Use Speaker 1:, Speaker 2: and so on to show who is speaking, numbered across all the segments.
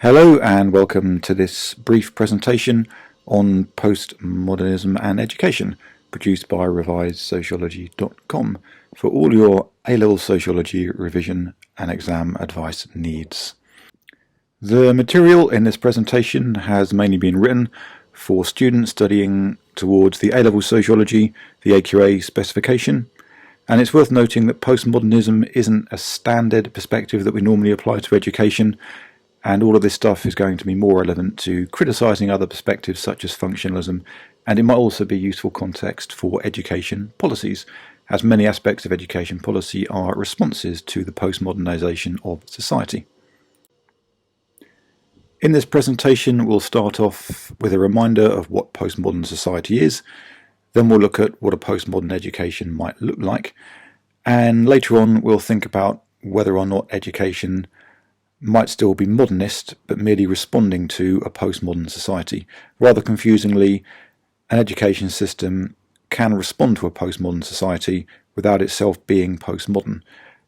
Speaker 1: Hello and welcome to this brief presentation on postmodernism and education, produced by revisedsociology.com for all your A-level sociology revision and exam advice needs. The material in this presentation has mainly been written for students studying towards the A-level sociology, the AQA specification, and it's worth noting that postmodernism isn't a standard perspective that we normally apply to education. And all of this stuff is going to be more relevant to criticising other perspectives such as functionalism, and it might also be useful context for education policies, as many aspects of education policy are responses to the postmodernisation of society. In this presentation, we'll start off with a reminder of what postmodern society is, then we'll look at what a postmodern education might look like, and later on we'll think about whether or not education might still be modernist, but merely responding to a postmodern society. Rather confusingly, an education system can respond to a postmodern society without itself being postmodern,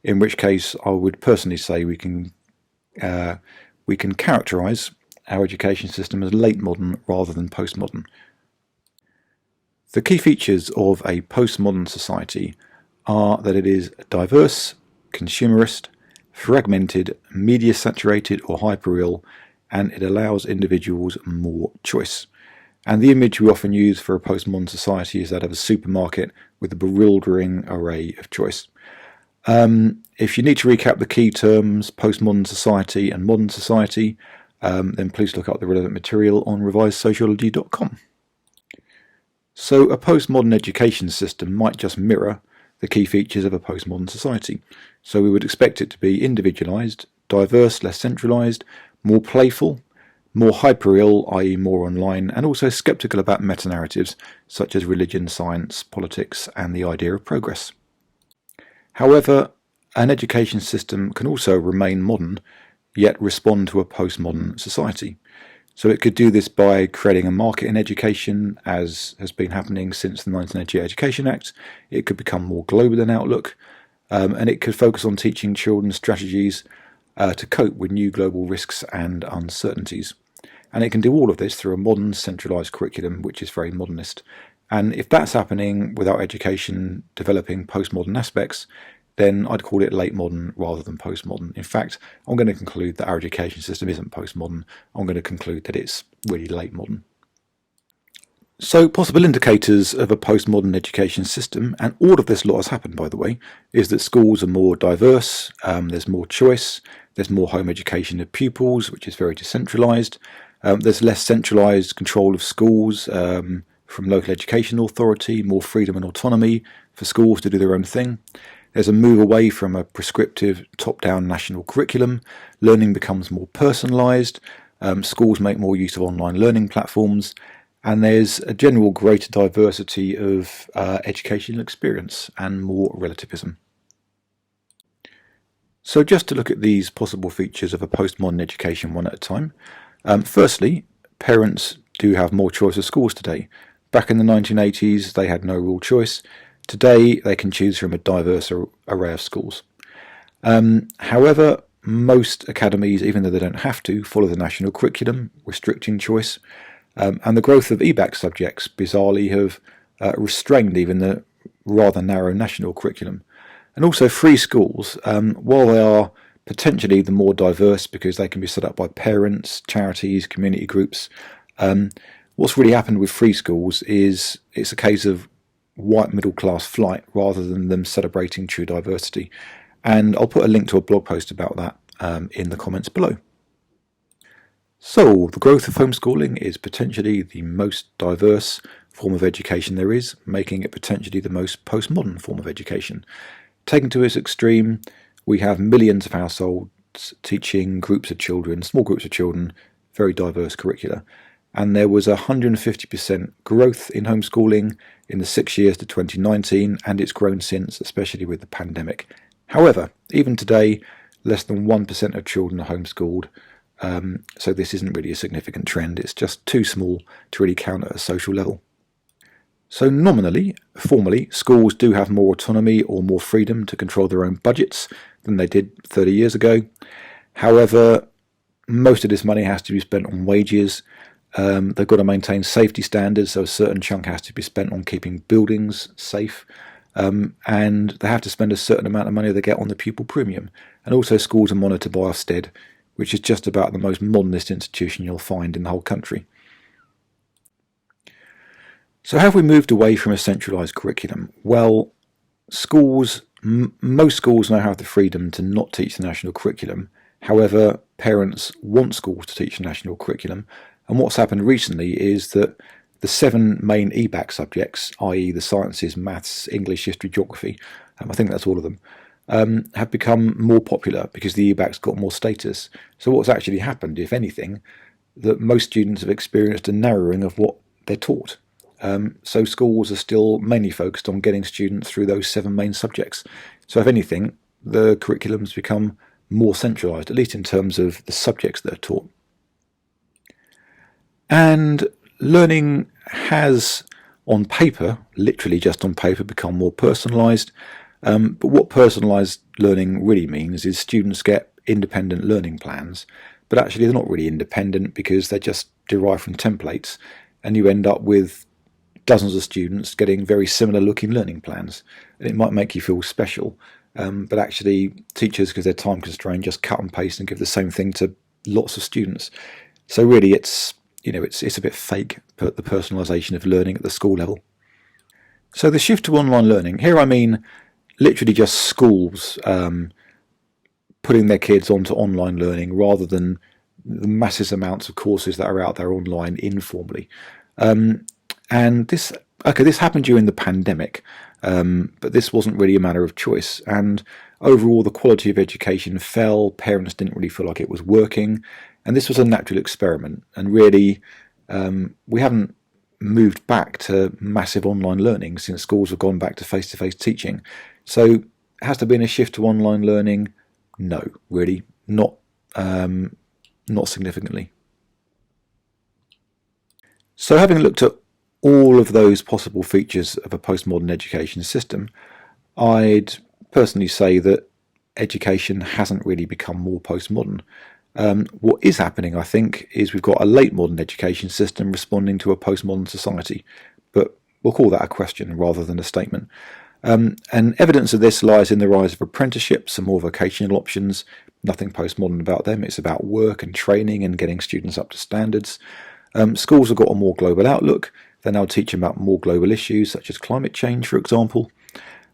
Speaker 1: in which case I would personally say we can characterise our education system as late modern rather than postmodern. The key features of a postmodern society are that it is diverse, consumerist, fragmented, media-saturated or hyper-real, and it allows individuals more choice. And the image we often use for a postmodern society is that of a supermarket with a bewildering array of choice. If you need to recap the key terms, postmodern society and modern society, then please look up the relevant material on revisedsociology.com. So a postmodern education system might just mirror the key features of a postmodern society. So we would expect it to be individualised, diverse, less centralised, more playful, more hyper-real, i.e. more online, and also sceptical about metanarratives such as religion, science, politics, and the idea of progress. However, an education system can also remain modern, yet respond to a postmodern society. So it could do this by creating a market in education, as has been happening since the 1988 Education Act. It could become more global in outlook, and it could focus on teaching children strategies to cope with new global risks and uncertainties. And it can do all of this through a modern, centralised curriculum, which is very modernist. And if that's happening without education developing postmodern aspects, then I'd call it late modern rather than postmodern. In fact, I'm going to conclude that our education system isn't postmodern. I'm going to conclude that it's really late modern. So possible indicators of a postmodern education system, and all of this lot has happened by the way, is that schools are more diverse, there's more choice, there's more home education of pupils, which is very decentralised, there's less centralised control of schools from local education authority, more freedom and autonomy for schools to do their own thing. There's a move away from a prescriptive top-down national curriculum. Learning becomes more personalised. Schools make more use of online learning platforms. And there's a general greater diversity of educational experience and more relativism. So just to look at these possible features of a postmodern education one at a time. Firstly, parents do have more choice of schools today. Back in the 1980s, they had no real choice. Today, they can choose from a diverse array of schools. However, most academies, even though they don't have to, follow the national curriculum, restricting choice. And the growth of EBAC subjects, bizarrely, have restrained even the rather narrow national curriculum. And also free schools, while they are potentially the more diverse because they can be set up by parents, charities, community groups, what's really happened with free schools is it's a case of white middle class flight rather than them celebrating true diversity. And I'll put a link to a blog post about that in the comments below. So the growth of homeschooling is potentially the most diverse form of education there is, making it potentially the most postmodern form of education. Taken to its extreme, we have millions of households teaching groups of children, small groups of children, very diverse curricula. And there was 150% growth in homeschooling in the 6 years to 2019, and it's grown since, especially with the pandemic. However, even today, less than 1% of children are homeschooled, so this isn't really a significant trend. It's just too small to really count at a social level. So nominally, formally, schools do have more autonomy or more freedom to control their own budgets than they did 30 years ago. However, most of this money has to be spent on wages. They've got to maintain safety standards, so a certain chunk has to be spent on keeping buildings safe. And they have to spend a certain amount of money they get on the pupil premium. And also schools are monitored by OFSTED, which is just about the most modernist institution you'll find in the whole country. So have we moved away from a centralised curriculum? Well, most schools now have the freedom to not teach the national curriculum. However, parents want schools to teach the national curriculum. And what's happened recently is that the 7 main EBAC subjects, i.e. the sciences, maths, English, history, geography, I think that's all of them, have become more popular because the EBAC's got more status. So what's actually happened, if anything, that most students have experienced a narrowing of what they're taught. So schools are still mainly focused on getting students through those 7 main subjects. So if anything, the curriculum's become more centralised, at least in terms of the subjects that are taught. And learning has, on paper, literally just on paper, become more personalised. But what personalised learning really means is students get independent learning plans, but actually they're not really independent because they're just derived from templates, and you end up with dozens of students getting very similar looking learning plans. And it might make you feel special, but actually teachers, because they're time constrained, just cut and paste and give the same thing to lots of students. So really it's a bit fake, the personalisation of learning at the school level. So the shift to online learning, here I mean literally just schools putting their kids onto online learning rather than the massive amounts of courses that are out there online informally. And this happened during the pandemic, but this wasn't really a matter of choice. And overall, the quality of education fell. Parents didn't really feel like it was working. And this was a natural experiment. And really, we haven't moved back to massive online learning since schools have gone back to face-to-face teaching. So has there been a shift to online learning? No, really, not significantly. So having looked at all of those possible features of a postmodern education system, I'd personally say that education hasn't really become more postmodern. What is happening, I think, is we've got a late modern education system responding to a postmodern society, but we'll call that a question rather than a statement. And evidence of this lies in the rise of apprenticeships and more vocational options. Nothing postmodern about them. It's about work and training and getting students up to standards. Schools have got a more global outlook. They're now teaching about more global issues such as climate change, for example.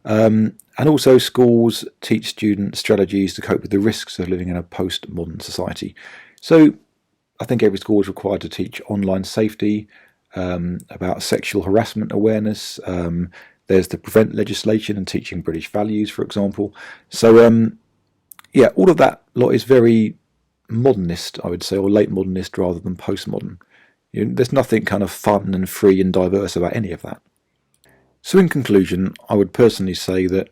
Speaker 1: And also schools teach students strategies to cope with the risks of living in a postmodern society. So I think every school is required to teach online safety, about sexual harassment awareness. There's the prevent legislation and teaching British values, for example. So yeah, all of that lot is very modernist, I would say, or late modernist rather than postmodern. There's nothing kind of fun and free and diverse about any of that. So in conclusion, I would personally say that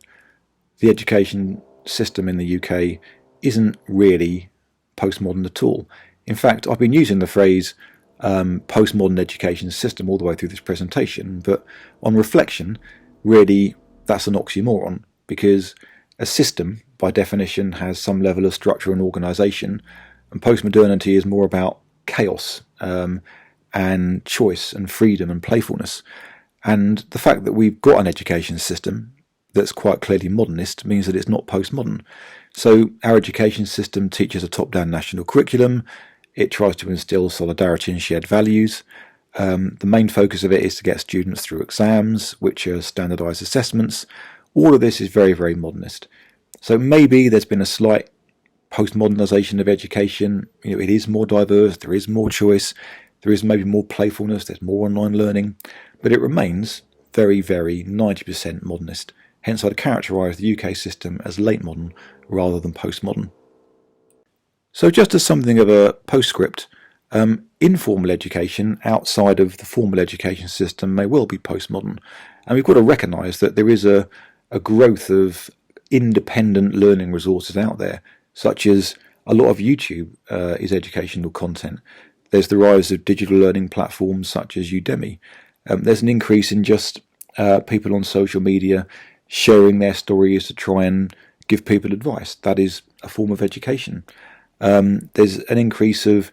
Speaker 1: the education system in the UK isn't really postmodern at all. In fact, I've been using the phrase postmodern education system all the way through this presentation, but on reflection, really that's an oxymoron, because a system, by definition, has some level of structure and organisation, and postmodernity is more about chaos and choice and freedom and playfulness. And the fact that we've got an education system that's quite clearly modernist means that it's not postmodern. So our education system teaches a top-down national curriculum. It tries to instill solidarity and shared values. The main focus of it is to get students through exams, which are standardised assessments. All of this is very, very modernist. So maybe there's been a slight postmodernisation of education. It is more diverse, there is more choice, there is maybe more playfulness, there's more online learning, but it remains very, very 90% modernist. Hence I'd characterise the UK system as late modern rather than postmodern. So just as something of a postscript, informal education outside of the formal education system may well be postmodern, and we've got to recognise that there is a growth of independent learning resources out there, such as a lot of YouTube is educational content. There's the rise of digital learning platforms such as Udemy. There's an increase in just people on social media sharing their stories to try and give people advice. That is a form of education. There's an increase of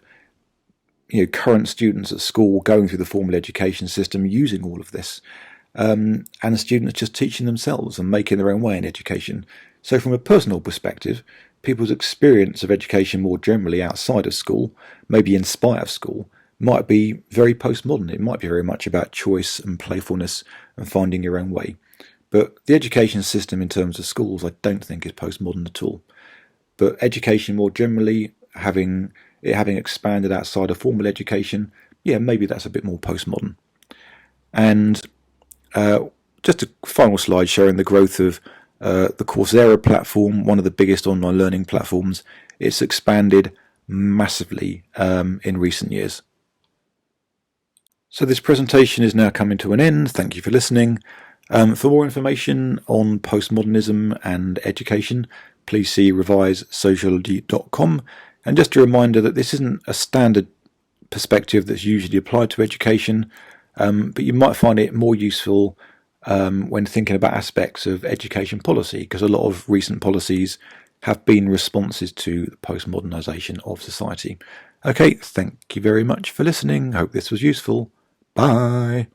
Speaker 1: current students at school going through the formal education system using all of this, and students just teaching themselves and making their own way in education. So from a personal perspective, people's experience of education more generally outside of school, maybe in spite of school, might be very postmodern. It might be very much about choice and playfulness and finding your own way. But the education system in terms of schools, I don't think is postmodern at all. But education more generally, having expanded outside of formal education, yeah, maybe that's a bit more postmodern. And just a final slide showing the growth of the Coursera platform, one of the biggest online learning platforms. It's expanded massively in recent years. So this presentation is now coming to an end. Thank you for listening. For more information on postmodernism and education, please see revisesociology.com. And just a reminder that this isn't a standard perspective that's usually applied to education, but you might find it more useful when thinking about aspects of education policy, because a lot of recent policies have been responses to the postmodernisation of society. Okay, thank you very much for listening. Hope this was useful. Bye.